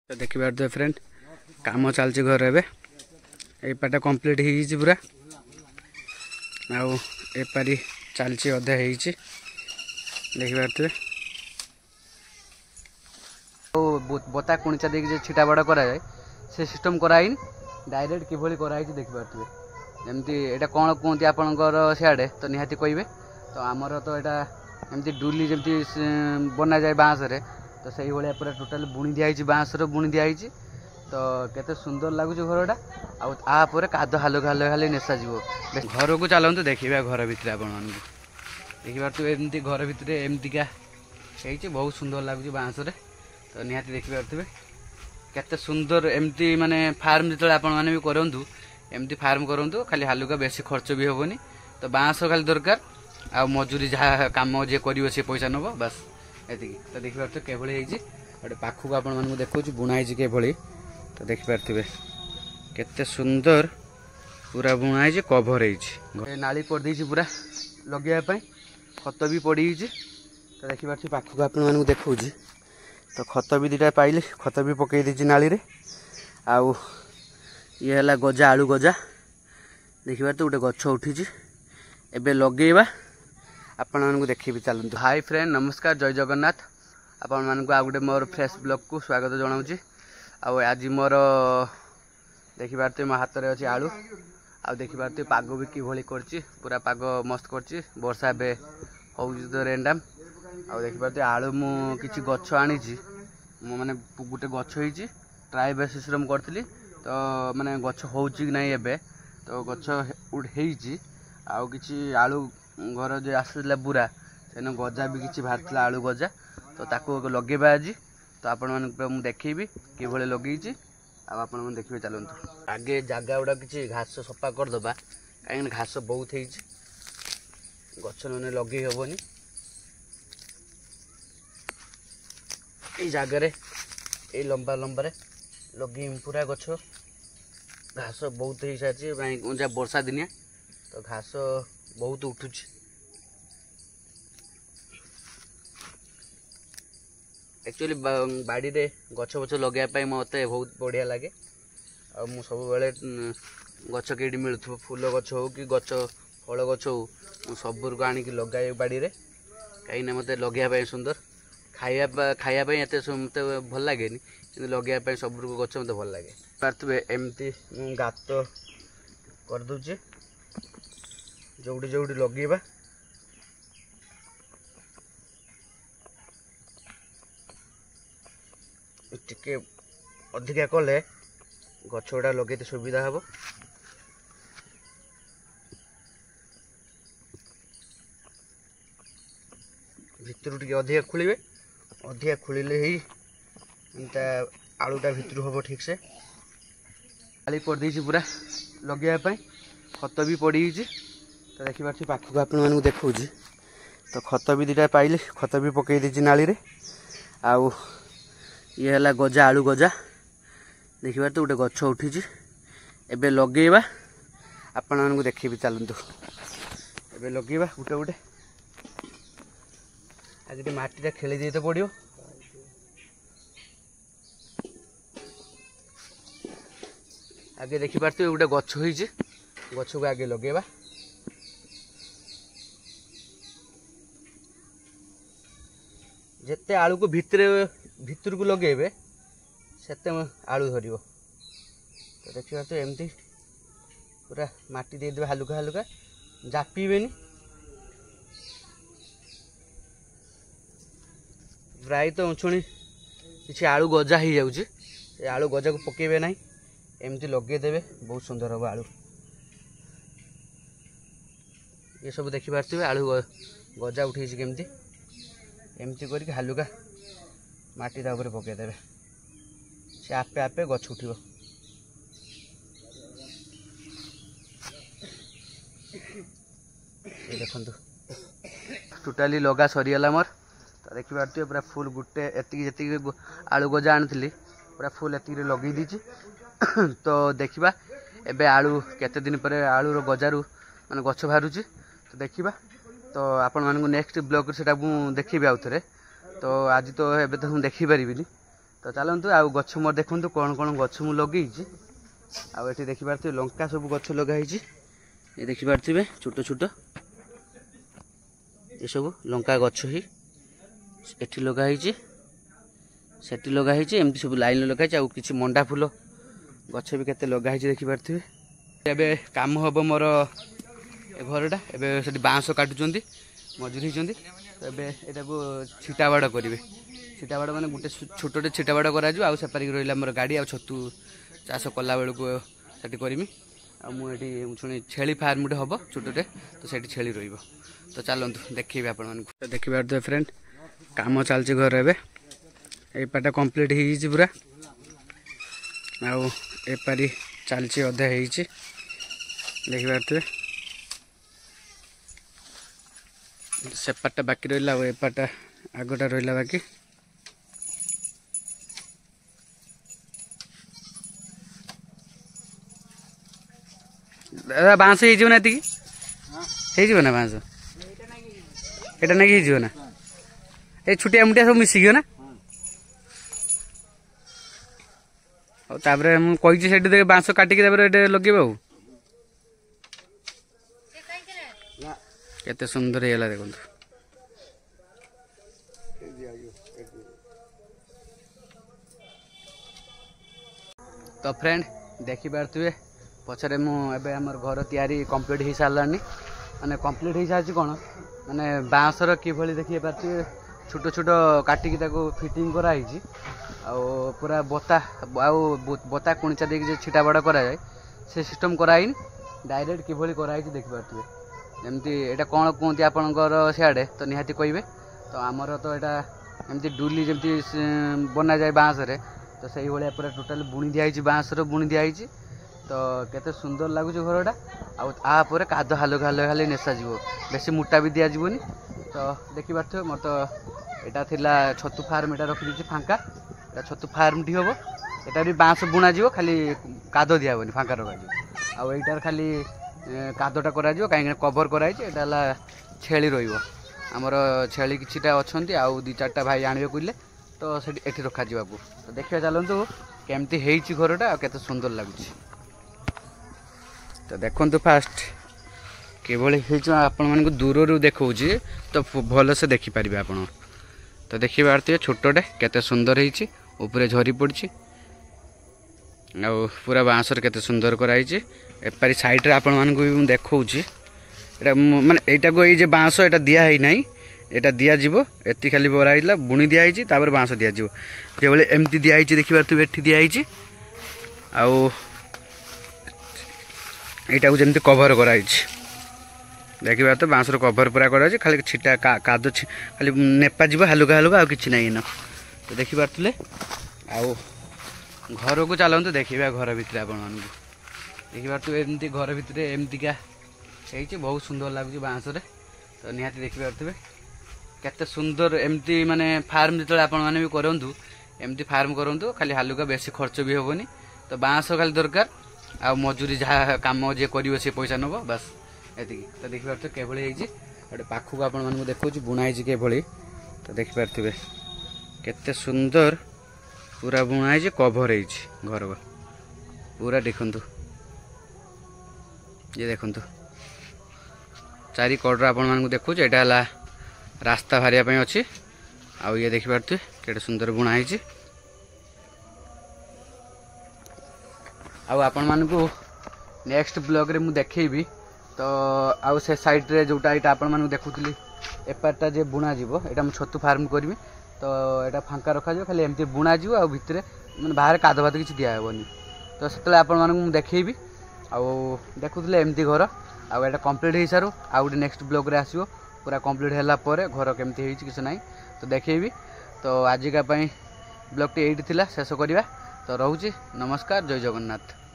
तो देखिए फ्रेंड काम चलती घर एपाटा कंप्लीट हो पूरा आपारी चलती अधे देखिए बता कुणीचा देखिए छिटा बड़ा कराए से सिस्टम कराइन डायरेक्ट किभली कराई देखिए जमती यहाँ कौन कहते आपणकर सियाड़े तो निहाती कहे तो आमर तो यहाँ एमती डुली जमती बना जाए बाँसरे तो सही भाया पूरा टोटाल बुणी दिखाई बाँसर बुणी दिखाई तो केते सुंदर लगुच घरटा आपर काद हाल हाल खाली नेसा जीव घर को चलतु देखा घर भितर आप देखिए एमती घर भितर एमतीका बहुत सुंदर लगुच बाँसरे तो निहाती देखिए केते सुंदर एमती माने फार्म जो आप करूँ एमती फार्म करूँ खाली हालुका बेसी खर्च भी हेनी तो बाँस खाली दरकार आ मजूरी जहाँ कम जी कर पैसा नब बस एति तो देखिए केभली गोटे पाखक आप देखा बुणाई केभली तो देखिए केते सुंदर पूरा बुणाई कभर नाली पड़ी पूरा लगे खत भी पड़ी तो देखिए पाखक आप देखा तो खत भी दीटा पाइली खत भी पकई दी नाली रे आउ ये है गजा आलू गजा देखिए तो गोटे गछ उठी एबे लगेवा आपण मानक देखी चलते। हाय फ्रेंड नमस्कार जय जगन्नाथ आपण मानक आ गोटे मोर फ्रेश ब्लॉग को स्वागत जनाऊँगी आज मोर देखिए मो हाथ में अच्छी आलू आ देखिए पाग भी किभली करची पूरा पाग मस्त करची वर्षा बे हो रेंडाम आ देखिए आलू मु किछि गछ आनी माने गोटे गछ होइची ट्राई बेसिस करी तो माने गछ होउची कि नहीं एबे तो गछ होइची आ किछि आलू घर जो आसला बुरा से गजा भी किछि बाहरला आलू गजा तो ताको लगेबा आज तो आपण मन देखी किभली लगे आपण मन देखिए चलतु आगे जगह गुड़ा किछि घास सफा करदबा कहीं घास बहुत है गछ न लगे हेबनी ये जगह ये लंबा लंबा लगे पूरा गछ घास बहुत हो सारी वर्षा दिनिया तो घास बहुत उठू एक्चुअली बाड़ी रे गछ बछ लगे मत बहुत बढ़िया लगे आ मु सब बेले गछ कईटी मिलू फूल गछ हो कि गछ फल गछ हो सबूर को आनिक लगाए बाड़ी रे कहीं मत लगे सुंदर खायापी एत मत भल लगे कि लगे सब गछ मत भल लगे पारे एमती गात करदे जोड़ी जोड़ी लगेबा टिके अधिका कले गछ गुड़ा लगे सुविधा हम भितर टे अधिका खोलिए अधिका खोलिले ही आलूटा भितर हम ठीक से खाली पड़ी पूरा लगे खत भी पड़ी तो देखिए पाखक आप देखा तो खत भी दीटा पाइली खत भी पकई दी नाली रे आउ ये है गजा आलू गजा देखिए तो गोटे गछ उठी एबे लगेवा आपण मानक देखी चलतु एबे लगेवा गोटे गोटे आगे माटीटा खेली दे तो पड़ो आगे देखिए गोटे गछ होइए गछ को आगे लगेवा जिते आलू को भितर को लगे सेते आलू धर तो देखिए तो एमती पूरा माटी देदे हालुका हालुका जापिबेनी प्राय तो उछुणी किसी आलू गजा हो जाऊँगी आलू गजा को पकेबे ना एमती लगेदेवे बहुत सुंदर हम आलू ये सब देखिए आलू गजा उठे केमती एमती करके हालुका माटी तापर पकईदेवे से आपे आपे गछ उठिब ये देखु टोटाली लगा सरीगला मोर तो देखिए पूरा फुल गोटे एति जी आलू गजा आनी पूरा फुल एति लगे दीची तो देखा एबे आलू केते दिन पर आलूर गजारू माने गछ बाहर तो देखा तो आपण मानक नेक्स्ट ब्लॉग से देखी आउ थे तो आज तो एबे तो देखी पारिनी तो चलतु आउ गछ मोर देखु कौन कौन गछ मु लगे आठी देखिपे लंका सब गछ लगाई ये देखिपे छोट छोट ये सब लंका गछ ही एठी लगाई सेठी लगाई एमती सब लाइन लगाई आउ किसी मंडा फूल गछ भी केते लगाई देखिपे एबे काम हम मोर घरटा एबे से बाँस काटुंट मजूरी होती तो ये छिटा बाड़ करेंगे छिटा बाड़ मैंने गोटे छोटे छिटा बाड़ कर सेपारिक रहा मोर गाड़ी आ छतु चाष कला बेलू से करमी आठी शुणी छेली फार्म गोटे हम छोटे तो से छेली रही तो चलतु देखिए आपण मानक देखिए फ्रेंड काम चलती घर एपाटा कंप्लीट हो पूरा आपारी चलती अधा हो देखिपे सेपाटा बाकी रहा एपाटा आगटा रहा बाकी दादा बाँस हो ना ना बाँस एटा ना कि ना ये छुटिया मुटिया सब मिसिक ना और मुझे से बाँस काटिक लगे केते सुंदर है देखो तो फ्रेंड देखी पारे पछरे मुझे आम घर तैयारी कंप्लीट हो सारानी माने कंप्लीट हो सारी कौन माने बाँसर किभली देखिए पारे छोट छोट काटिकी फिटिंग कराई पूरा बता बता कुणिचा देकी छिटा बड़ा कराए से सिस्टम कराई डायरेक्ट किभली कराई देखी पारे जमती एटा कौन कहते आपणकर सियाड़े तो निहाती कहे तो आमर तो यहाँ एमती डुली जमती बना जाए बाँस तो सही भाया पूरा टोटाल बुणी दिखाई बाँसर बुणी दिखाई तो केते सुंदर लगुच घरटा आपर काद हालुका हालुका खाली नेसा जीव बेसी मोटा भी दिज्वनी तो देखी पारे मोर तो यहाँ थिला छतु फार्म यहाँ रखी फांका छतु फार्म टी हम यहाँ भी बाँस बुणा जीव खाली काद दिहबनी फांका रखा आईटार खाली कादटा करा कहीं कभर कराई छेली रमर छेली किटा अच्छा आउ दी चार्टा भाई आने कहले तो ये रखा तो देखिए चलतु केमती है घरटा केते सुंदर लगुच तो देखु फास्ट किभली आपण मानक दूर देखा तो भल से देखिपारे आप तो देखिए पारे छोटे केते सुंदर होपरे झरी पड़ी आ पूरा बाँसर केते सुंदर कराई एपारी साइड रे आपण मानक भी देखौछि एटा माने एटा को ये बाँस एटा दिया है नहीं एटा दिया जीवो एति खाली बराइला बुणी दिया है तापर बाँस दिया जीवो जे बेले एमती दिया है देखि पारतु एठी दिया है आउ एटा को जेमती कवर कराई देखि पार तो बाँसर कवर पूरा कराई खाली छिटा काद खाली नेपा जीवो हालुका हालुका आ किछि नहीं न तो देखि पारतुले आउ घर को चलतु देखिबा घर भितर आपण मानक देखिए तू एमती घर भितर एमतीका बहुत सुंदर लगुच बाँसरे तो निहाती देखिपे केते सुंदर एमती माने फार्म जो आपण मैंने भी करूँ एमती फार्म करूँ खाली हालुका बेसी खर्च भी हेनी तो बाँस खाली दरकार आ मजूरी जहाँ कम जे कर पैसा नब बस एति तो देखिपे केभली गोटे पाखक आपण मानक देखा बुणाई केभली तो देखिपे केते सुंदर पूरा बुणाई कभर हो घर पूरा देखु ये देखु चारि कड़ आपण मानक देखु यहाँ रास्ता बाहर अच्छी आउ ये देखिपे केटे सुंदर बुणाई आपण मानक नेक्स्ट ब्लॉग रे मु देखेबी तो आउ से साइड रे जोटा यहाँ आपण मानक देखुली एपारटा जे बुणा जीवो एटा मु छतु फार्म करबी तो यहाँ फांका रखा खाली एमती बुणा जीव आ भितर माने बाहर काद भात किछि दिया हेबनी तो से आपण मानक मु देखेबी आउ देखुले एमती घर आउ एटा कंप्लीट हो सारू आउ गोटे नेक्स्ट ब्लॉग रे आसीबो पूरा कंप्लीट हैला परे घर केमती हेछि किछ नाही तो देखेबी तो आजिका पई ब्लॉग टी एठी थिला शेष करिवा तो रहूची नमस्कार जय जगन्नाथ।